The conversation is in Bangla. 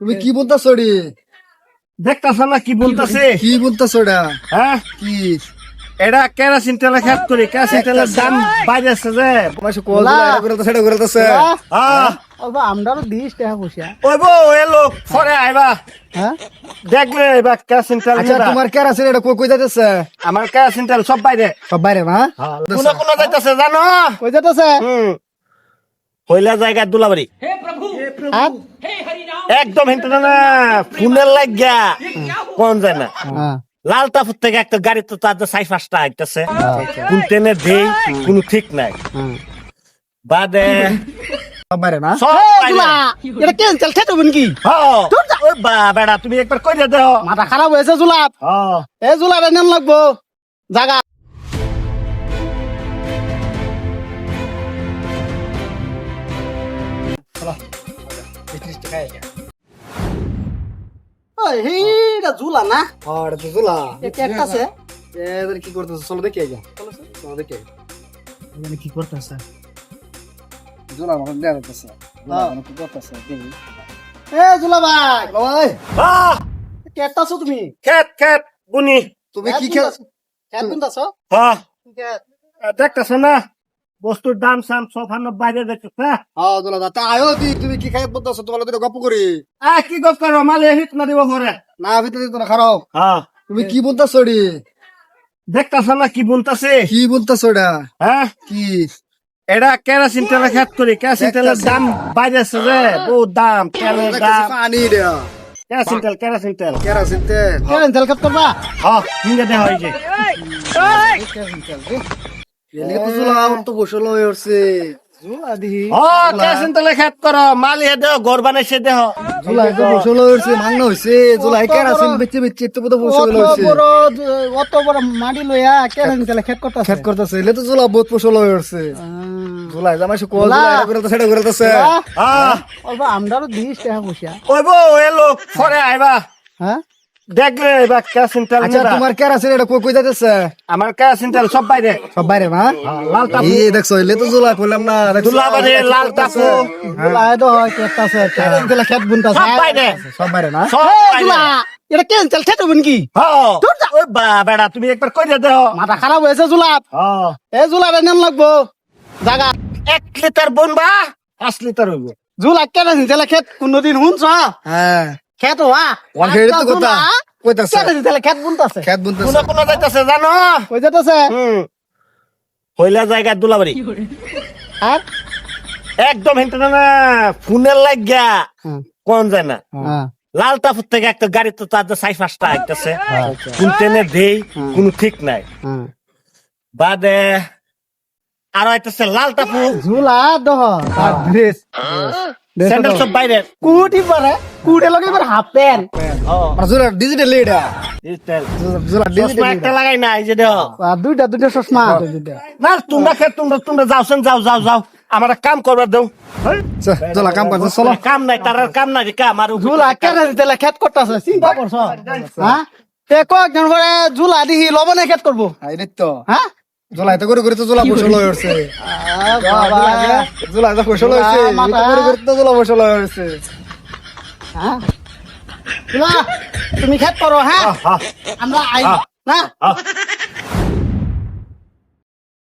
তুমি কি বলতেছো রে? দেখতেছ না কি বলতেছে? কি বলতেছো এটা? হ্যাঁ, কি এটা কেরাসিন তেলে খেত করি, কেরাসিন তেলের দাম বাইরেছে যে। তোমার কোলা এটা করে তো সেটা করে তো হ্যাঁ, অল্প আমরাও দিস টাকা পয়সা। ওই বউ এ লোক পরে আইবা হ্যাঁ দেখলে এবার কেরাসিন তেল আচ্ছা নিবা। তোমার কেরাসিন এটা কই কই যাইতেছে? আমার কেরাসিন তেল সব বাইরে। সব বাইরে না? কোন কোন যাইতেছে জানো? কই যেতেছে? কইলা জায়গায় দুলাবাড়ি হ্যাঁ একদম হিন্টু না ফোনের লাগিয়া কোন যায় না। হ্যাঁ লাল তাপুর থেকে একটা গাড়ি তো তাদের সাই ফাঁসটা আইতেছে, কোন ট্রেনে দেই কোনো ঠিক নাই। বাদে সব বাইরে না? সব এই বাইরে। জুলা, এটা ক্যান্সেল খেতে হবেন কি? হ্যাঁ, ওই বেড়া তুমি একবার কইরা দাও। মাথা খারাপ হয়েছে জুলাপ। হ্যাঁ, এ জুলাপ এনে লাগবো জাগা। ওই হেইটা জুলা না? হ্যাঁ এটা তো জুলা। এটা একটা আছে। এদের কি করতেছে? চলো দেখি আগে। চলো দেখি আগে। এখানে কি করতেছে? জুলা আমাকে দেয়া যাইতেছে। জুলা আমাকে কি করতেছে? দেখি। এ জুলা ভাই, ভাই হ্যাঁ, কেটে আছো তুমি? খেত খেত বুনি। তুমি কি খেল? খেত বুনতাছো? হ্যাঁ, খেত। দেখতেছ না বস্তুর দাম সাম সব হান্ন বাইরে দেখতেছ। হ্যাঁ জুলা দা তা আয়ো তুমি কি খাই বলতেছো? তোমার তো গপ্প করি কি গপ করো মালে হিট না দিব ঘরে। না ভিতরে দিত না খারাপ। হ্যাঁ, তুমি কি বলতেছো রে? দেখতেছ না কি বলতেছে? কি বলতেছো এটা? হ্যাঁ, কি এটা কেরাসিন তেলে খেত করি, কেরাসিন তেলের দাম বাইরেছে যে, বহুত দাম তেলের দাম। পানি রে কেরাসিন তেল, কেরাসিন তেল। কেরাসিন তেল কেন তেল খেত করবা? হ্যাঁ, হিঙ্গে দেওয়া হয়েছে। এলিগে তো জুলা তো বসল হয়ে উঠছে। জুলা দিহি। হ্যাঁ, কেরাসিন তেলে খেত করো, মালিয়ে দেহ, ঘর বানাইছে দেহ। জুলা তো বসল হয়ে উঠছে, মাংনা হইছে। জুলা কেরাসিন বেচে বেচে তো বোধ বসল অত হইছে। বড় অত বড় মাটি লইয়া কেন তেল খেত করতেছে? খেত করতেছে এলে তো জুলা বহুত ফসল হয়ে উঠছে। জুলা জামাই সে কোল জুলা এটা করে তো সেটা করে তো হ্যাঁ, অল্প আমরাও দিস টাকা পয়সা। ওই বউ এ লোক পরে আইবা হ্যাঁ দেখলে এবার কেরাসিন তেল আচ্ছা নিবা। তোমার কেরাসিন এটা কই কই যাইতেছে? আমার কেরাসিন তেল সব বাইরে। সব বাইরে না? লাল তাপু, এই দেখছো এলে তো জুলা কইলাম না। দেখছো? দুলাবাড়ি, লাল তাপু জুলা তো হয় কেটে আছে তেল খেত বুনতাছে। সব বাইরে। সব বাইরে না? সব এই বাইরে। জুলা, এটা কেন তেল খেতে হবেন কি? হ্যাঁ, ওই বেড়া তুমি একবার কইরা দাও। মাথা খারাপ হয়েছে জুলাপ। হ্যাঁ, এ জুলাপ এনে লাগবো জাগা। 1 লিটার বনবা 5 লিটার হইব। জুলা কেন তেল খেত কোনদিন শুনছ? হ্যাঁ খেত হওয়া ওর হেড তো কথা কইতাছে কেন তেল খেত বুনতাছে? খেত কোন বুনতেছে। কোন যাইতেছে জানো? কই যেতেছে? কইলা জায়গায় দুলাবাড়ি আর একদম হিন্টু না ফোনের লাগিয়া কোন যায় না। হ্যাঁ লাল তাপুর থেকে একটা গাড়ি তো তাদের সাই ফাঁসটা আইতেছে, কোন ট্রেনে দেই কোনো ঠিক নাই। হ্যাঁ বাদে আরো আইতেছে লাল তাপু, ঝুলা দহ তার ড্রেস স্যান্ডেল সব বাইরে। কুটি পারে কুটে লগে এবার হাফ প্যান্ট আর জুলা ডিজিটাল এটা জুলা চশমা ডিজিটাল একটা লাগাই নাই যে দেহ। আর দুইটা দুইটা চশমা না তোমরা খেয়ে তোমরা যাওছেন, যাও যাও যাও, আমার এক কাম করবার দেও। জুলা কাম করছে চলো। কাম নাই, তার আর কাম নাই, কাম আর ঝুলা কেন দিলে খেত করতেছে চিন্তা করছ? হ্যাঁ তে কয়েকজন করে ঝুলা দিহি লবণে খেত করবো। এই তো হ্যাঁ জুলা এটা করে করে তো জুলা ফসল হয়ে উঠছে। বাবা জুলা এটা ফসল হয়েছে মাথা। এটা করে করে তো জুলা ফসল হয়ে উঠছে। হ্যাঁ ঝুলা তুমি খেত করো। হ্যাঁ আমরা আই না